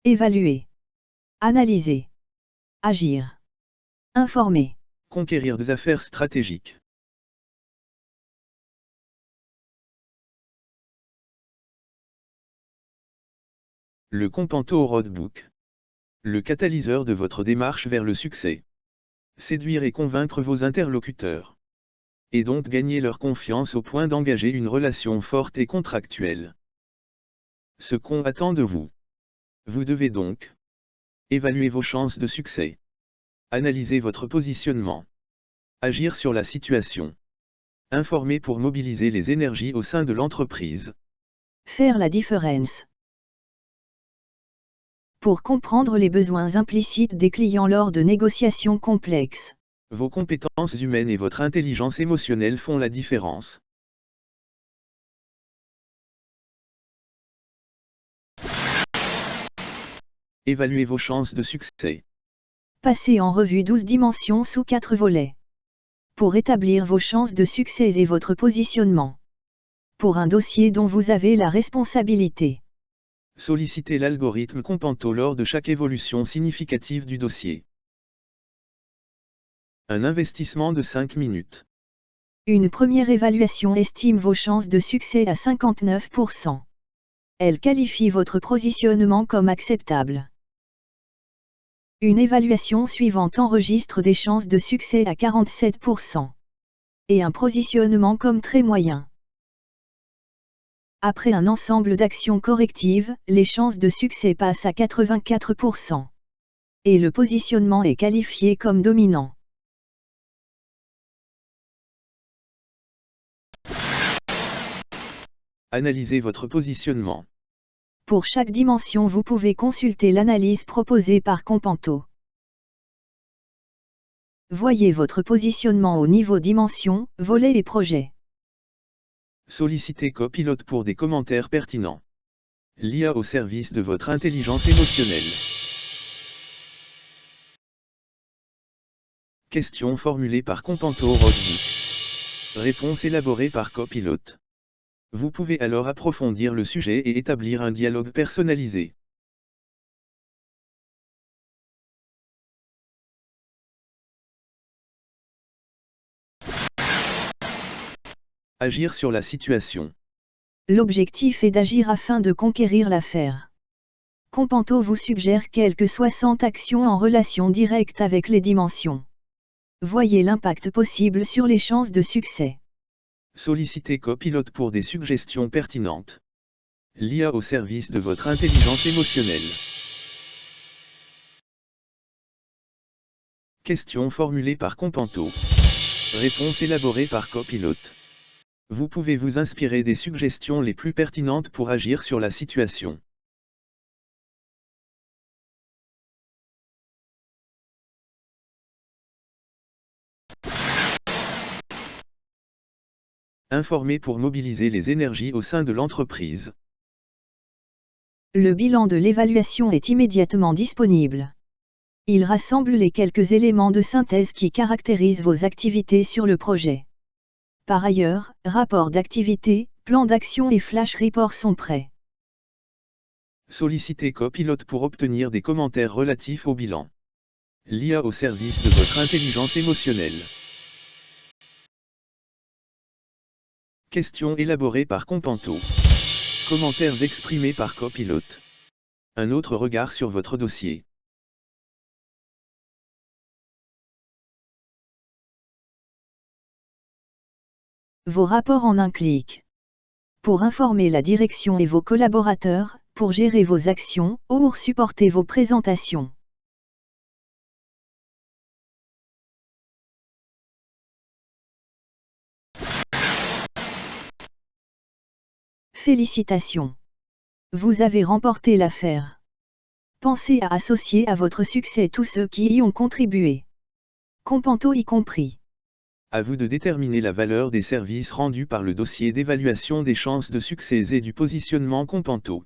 Évaluer. Analyser. Agir. Informer. Conquérir des affaires stratégiques. Le Companto Roadbook. Le catalyseur de votre démarche vers le succès. Séduire et convaincre vos interlocuteurs. Et donc gagner leur confiance au point d'engager une relation forte et contractuelle. Ce qu'on attend de vous. Vous devez donc évaluer vos chances de succès. Analyser votre positionnement. Agir sur la situation. Informer pour mobiliser les énergies au sein de l'entreprise. Faire la différence. Pour comprendre les besoins implicites des clients lors de négociations complexes. Vos compétences humaines et votre intelligence émotionnelle font la différence. Évaluez vos chances de succès. Passez en revue 12 dimensions sous 4 volets. Pour établir vos chances de succès et votre positionnement. Pour un dossier dont vous avez la responsabilité. Sollicitez l'algorithme Companto lors de chaque évolution significative du dossier. Un investissement de 5 minutes. Une première évaluation estime vos chances de succès à 59%. Elle qualifie votre positionnement comme acceptable. Une évaluation suivante enregistre des chances de succès à 47%. Et un positionnement comme très moyen. Après un ensemble d'actions correctives, les chances de succès passent à 84%. Et le positionnement est qualifié comme dominant. Analysez votre positionnement. Pour chaque dimension, vous pouvez consulter l'analyse proposée par Companto. Voyez votre positionnement au niveau dimension, volet et projet. Sollicitez Copilote pour des commentaires pertinents. L'IA au service de votre intelligence émotionnelle. Questions formulées par Companto Roadbook. Réponse élaborée par Copilote. Vous pouvez alors approfondir le sujet et établir un dialogue personnalisé. Agir sur la situation. L'objectif est d'agir afin de conquérir l'affaire. Companto vous suggère quelques 60 actions en relation directe avec les dimensions. Voyez l'impact possible sur les chances de succès. Sollicitez Copilote pour des suggestions pertinentes. L'IA au service de votre intelligence émotionnelle. Questions formulées par Companto. Réponse élaborée par Copilote. Vous pouvez vous inspirer des suggestions les plus pertinentes pour agir sur la situation. Informer pour mobiliser les énergies au sein de l'entreprise. Le bilan de l'évaluation est immédiatement disponible. Il rassemble les quelques éléments de synthèse qui caractérisent vos activités sur le projet. Par ailleurs, rapport d'activité, plan d'action et flash report sont prêts. Sollicitez Copilote pour obtenir des commentaires relatifs au bilan. L'IA au service de votre intelligence émotionnelle. Questions élaborées par Companto. Commentaires exprimés par Copilote. Un autre regard sur votre dossier. Vos rapports en un clic. Pour informer la direction et vos collaborateurs, pour gérer vos actions, ou pour supporter vos présentations. Félicitations! Vous avez remporté l'affaire. Pensez à associer à votre succès tous ceux qui y ont contribué. Companto y compris. À vous de déterminer la valeur des services rendus par le dossier d'évaluation des chances de succès et du positionnement Companto.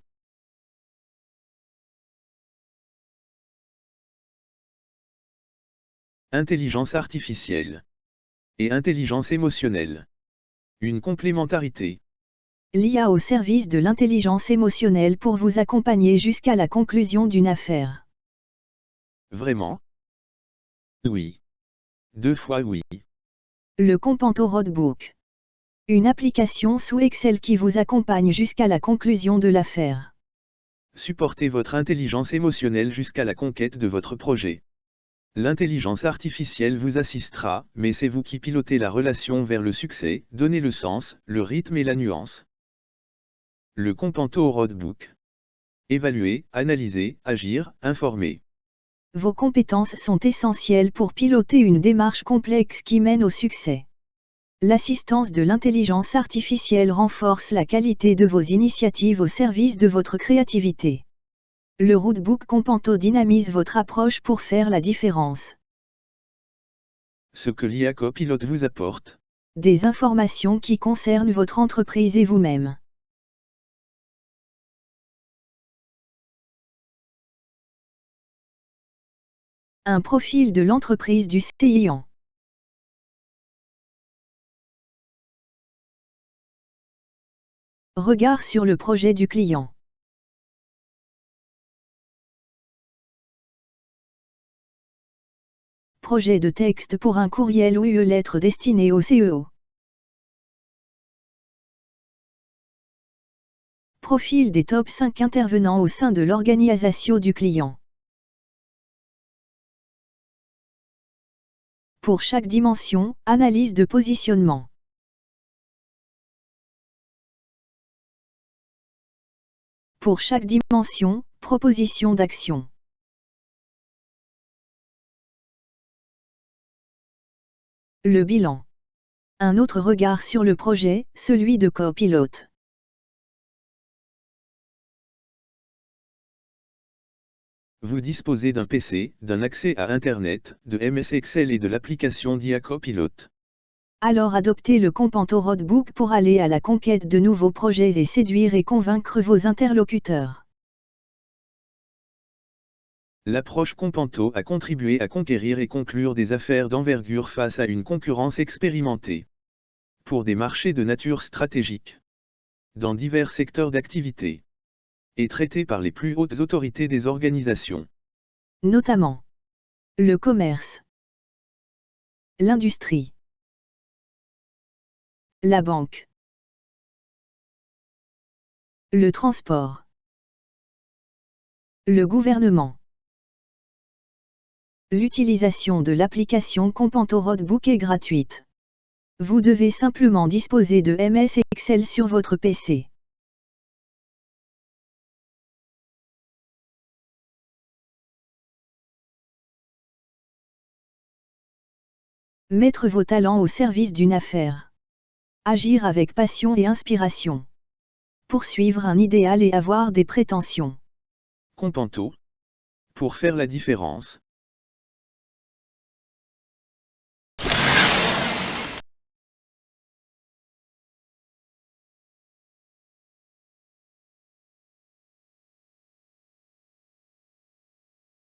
Intelligence artificielle et intelligence émotionnelle. Une complémentarité. L'IA au service de l'intelligence émotionnelle pour vous accompagner jusqu'à la conclusion d'une affaire. Vraiment? Oui. 2 fois oui. Le Companto Roadbook. Une application sous Excel qui vous accompagne jusqu'à la conclusion de l'affaire. Supportez votre intelligence émotionnelle jusqu'à la conquête de votre projet. L'intelligence artificielle vous assistera, mais c'est vous qui pilotez la relation vers le succès, donnez le sens, le rythme et la nuance. Le Companto Roadbook. Évaluer, analyser, agir, informer. Vos compétences sont essentielles pour piloter une démarche complexe qui mène au succès. L'assistance de l'intelligence artificielle renforce la qualité de vos initiatives au service de votre créativité. Le Roadbook Companto dynamise votre approche pour faire la différence. Ce que l'IA Copilote vous apporte. Des informations qui concernent votre entreprise et vous-même. Un profil de l'entreprise du client. Regard sur le projet du client. Projet de texte pour un courriel ou une lettre destinée au CEO. Profil des top 5 intervenants au sein de l'organisation du client. Pour chaque dimension, analyse de positionnement. Pour chaque dimension, proposition d'action. Le bilan. Un autre regard sur le projet, celui de copilote. Vous disposez d'un PC, d'un accès à Internet, de MS Excel et de l'application d'IA Copilote. Alors adoptez le Companto Roadbook pour aller à la conquête de nouveaux projets et séduire et convaincre vos interlocuteurs. L'approche Companto a contribué à conquérir et conclure des affaires d'envergure face à une concurrence expérimentée. Pour des marchés de nature stratégique. Dans divers secteurs d'activité. Et traité par les plus hautes autorités des organisations. Notamment le commerce, l'industrie, la banque, le transport, le gouvernement. L'utilisation de l'application Companto Roadbook est gratuite. Vous devez simplement disposer de MS Excel sur votre PC. Mettre vos talents au service d'une affaire. Agir avec passion et inspiration. Poursuivre un idéal et avoir des prétentions. Companto. Pour faire la différence.